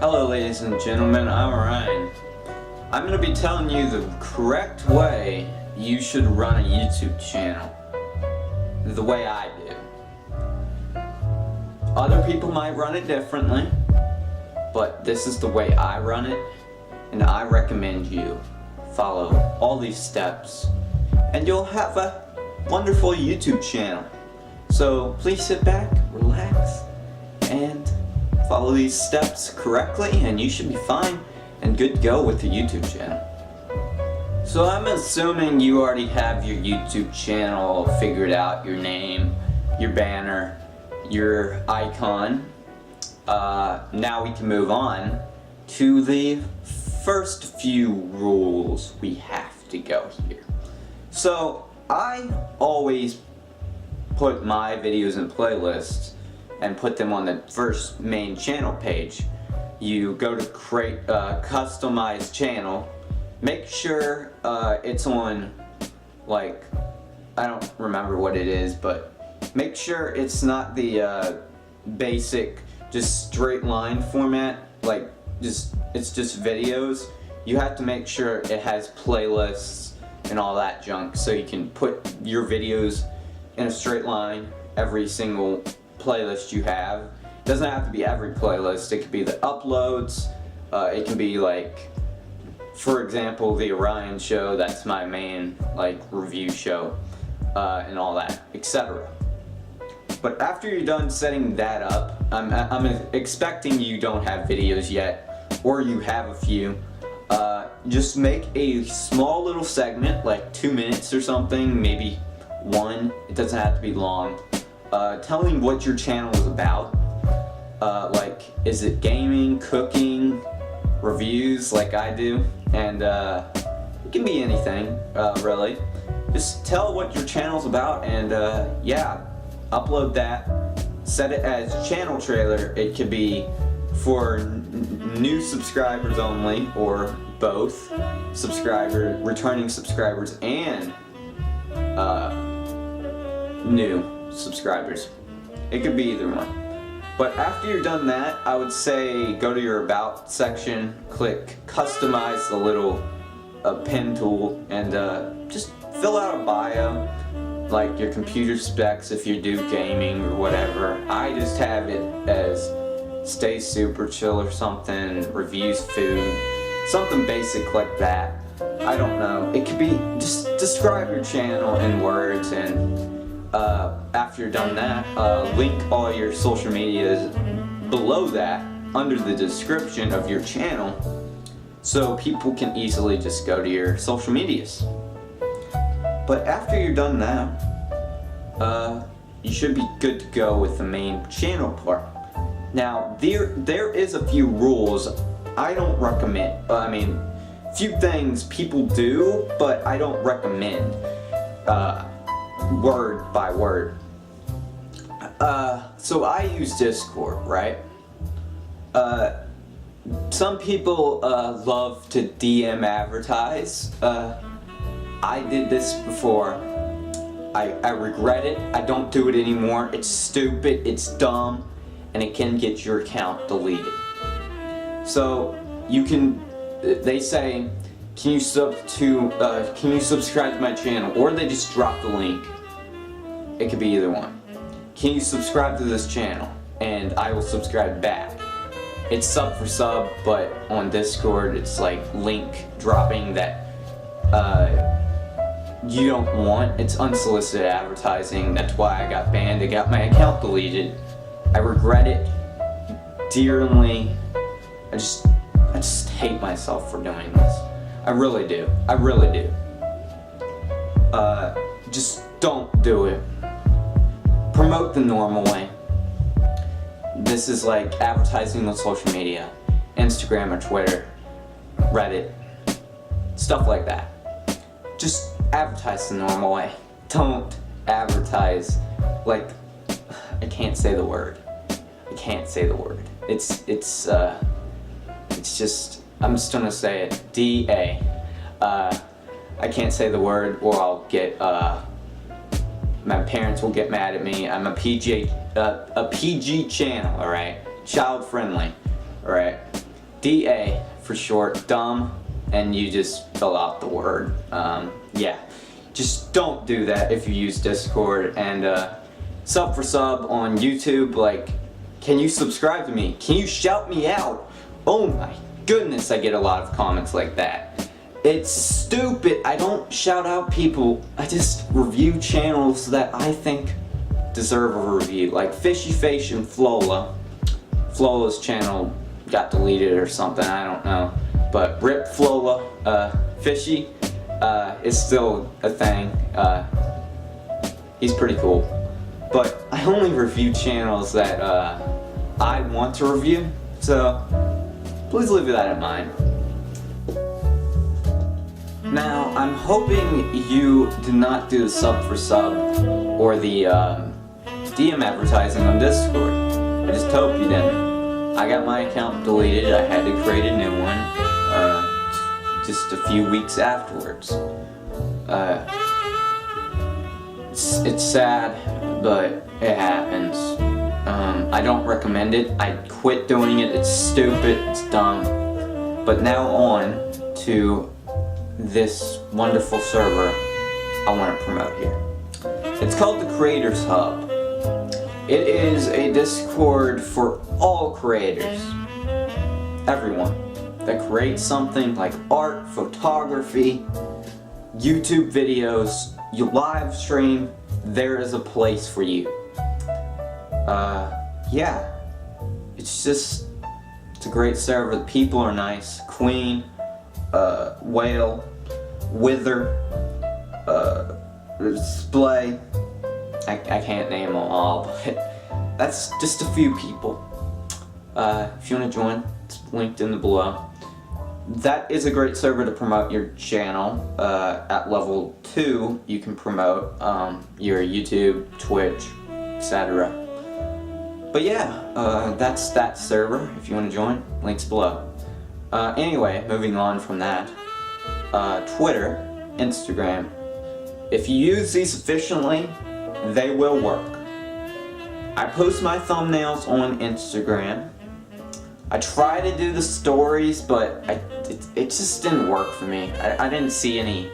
Hello ladies and gentlemen, I'm Orion. I'm going to be telling you the correct way you should run a YouTube channel. The way I do. Other people might run it differently, but this is the way I run it, and I recommend you follow all these steps, and you'll have a wonderful YouTube channel. So please sit back, relax, and follow these steps correctly, and you should be fine and good to go with the YouTube channel. So I'm assuming you already have your YouTube channel figured out, your name, your banner, your icon. Now we can move on to the first few rules we have to go here. So I always put my videos in playlists and put them on the first main channel page. You go to create customize channel. Make sure it's on, like, I don't remember what it is, but make sure it's not the basic just straight line format, like it's just videos. You have to make sure it has playlists and all that junk, so you can put your videos in a straight line every single playlist you have. It doesn't have to be every playlist. It could be the uploads. It can be, like, for example, the Orion show. That's my main, like, review show, and all that, etc. But after you're done setting that up, I'm expecting you don't have videos yet, or you have a few. Just make a small little segment, like 2 minutes or something, maybe one. It doesn't have to be long. Telling what your channel is about. Like, is it gaming, cooking, reviews like I do? And it can be anything, really. Just tell what your channel's about, and yeah, upload that. Set it as channel trailer. It could be for new subscribers only, or both returning subscribers and new subscribers. It could be either one. But after you're done that, I would say go to your about section, click customize the little pen tool, and just fill out a bio, like your computer specs if you do gaming or whatever. I just have it as stay super chill or something, reviews food, something basic like that. I don't know. It could be, just describe your channel in words, and after you're done that, link all your social medias below that under the description of your channel, so people can easily just go to your social medias. But after you're done that, you should be good to go with the main channel part. Now, there is a few rules I don't recommend. I mean, few things people do, but I don't recommend. Word by word. So I use Discord, right? Some people love to DM advertise. I did this before. I regret it. I don't do it anymore. It's stupid, it's dumb, and it can get your account deleted. So you can, they say, can you subscribe to my channel? Or they just drop the link. It could be either one. Can you subscribe to this channel? And I will subscribe back. It's sub for sub, but on Discord it's like link dropping that you don't want. It's unsolicited advertising. That's why I got banned. I got my account deleted. I regret it dearly. I just hate myself for doing this. I really do. I really do. Just don't do it. Promote the normal way. This is like advertising on social media, Instagram or Twitter, Reddit, stuff like that. Just advertise the normal way. Don't advertise like, I can't say the word. I can't say the word. It's just, I'm just gonna say it. D-A. I can't say the word, or I'll get, my parents will get mad at me. I'm a PG channel, alright? Child friendly, alright? DA for short, dumb, and you just fill out the word. Yeah, just don't do that if you use Discord. And sub for sub on YouTube, like, can you subscribe to me? Can you shout me out? Oh my goodness, I get a lot of comments like that. It's stupid. I don't shout out people. I just review channels that I think deserve a review. Like Fishy Face and Flola. Flola's channel got deleted or something, I don't know. But rip Flola. Fishy is still a thing. He's pretty cool. But I only review channels that I want to review, so please leave that in mind. Now, I'm hoping you did not do the sub for sub or the DM advertising on Discord. I just hope you didn't. I got my account deleted. I had to create a new one just a few weeks afterwards. It's sad, but it happens. I don't recommend it. I quit doing it. It's stupid. It's dumb. But now on to this wonderful server I want to promote here. It's called the Creators Hub. It is a Discord for all creators. Everyone that creates something like art, photography, YouTube videos, you live stream, there is a place for you. Yeah. It's a great server. The people are nice. Queen, Whale, Wither, Display. I can't name them all, but that's just a few people. If you want to join, it's linked in the below. That is a great server to promote your channel. At level 2, you can promote your YouTube, Twitch, etc. But yeah, that's that server. If you want to join, links below. Anyway, moving on from that, Twitter, Instagram. If you use these efficiently, they will work. I post my thumbnails on Instagram. I try to do the stories, but it just didn't work for me. I didn't see any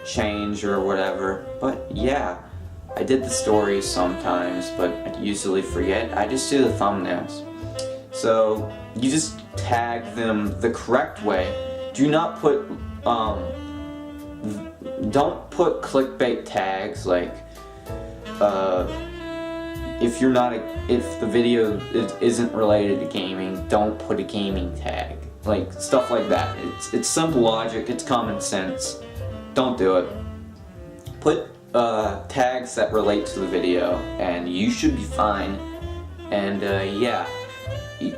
change or whatever. But yeah, I did the stories sometimes, but I usually forget. I just do the thumbnails. So you just tag them the correct way. Do not put don't put clickbait tags like if the video isn't related to gaming, don't put a gaming tag. Like stuff like that. It's simple logic, it's common sense. Don't do it. Put tags that relate to the video and you should be fine. And yeah,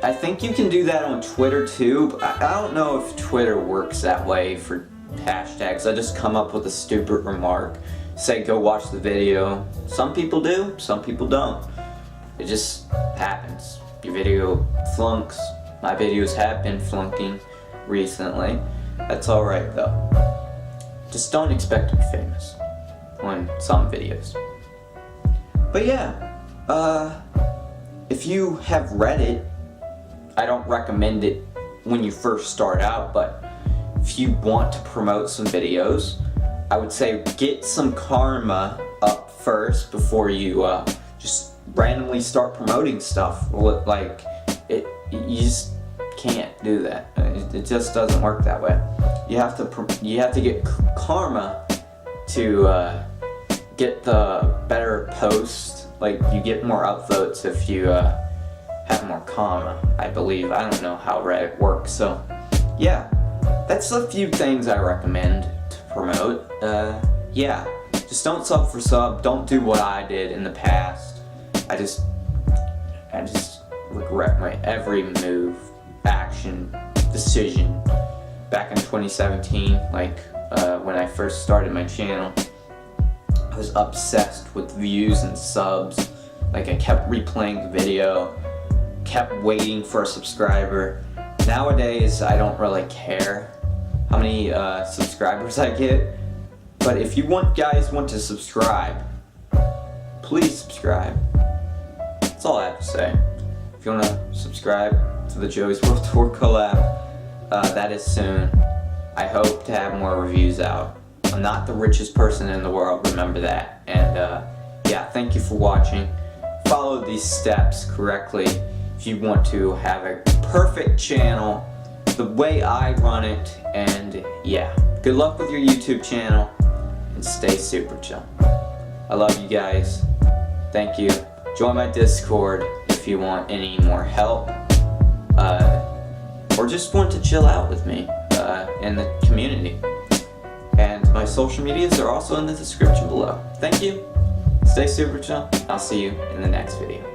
I think you can do that on Twitter too, but I don't know if Twitter works that way for hashtags. I just come up with a stupid remark, say go watch the video. Some people do, some people don't. It just happens. Your video flunks. My videos have been flunking recently. That's alright though. Just don't expect to be famous on some videos. But yeah, if you have Reddit, I don't recommend it when you first start out, but if you want to promote some videos, I would say get some karma up first before you just randomly start promoting stuff. Like, you just can't do that. It just doesn't work that way. You have to get karma to get the better post. Like, you get more upvotes if you have more karma, I believe. I don't know how Reddit works, so yeah. That's a few things I recommend to promote. Yeah, just don't sub for sub. Don't do what I did in the past. I just regret my every move, action, decision back in 2017. Like when I first started my channel, I was obsessed with views and subs. Like I kept replaying the video, kept waiting for a subscriber. Nowadays, I don't really care how many subscribers I get, but if you guys want to subscribe, please subscribe. That's all I have to say. If you want to subscribe to the Joey's World Tour collab, That is soon. I hope to have more reviews out. I'm not the richest person in the world, remember that. And yeah, thank you for watching. Follow these steps correctly if you want to have a perfect channel the way I run it. And yeah, good luck with your YouTube channel and stay super chill. I love you guys. Thank you. Join my Discord if you want any more help, or just want to chill out with me in the community. And my social medias are also in the description below. Thank you. Stay super chill. I'll see you in the next video.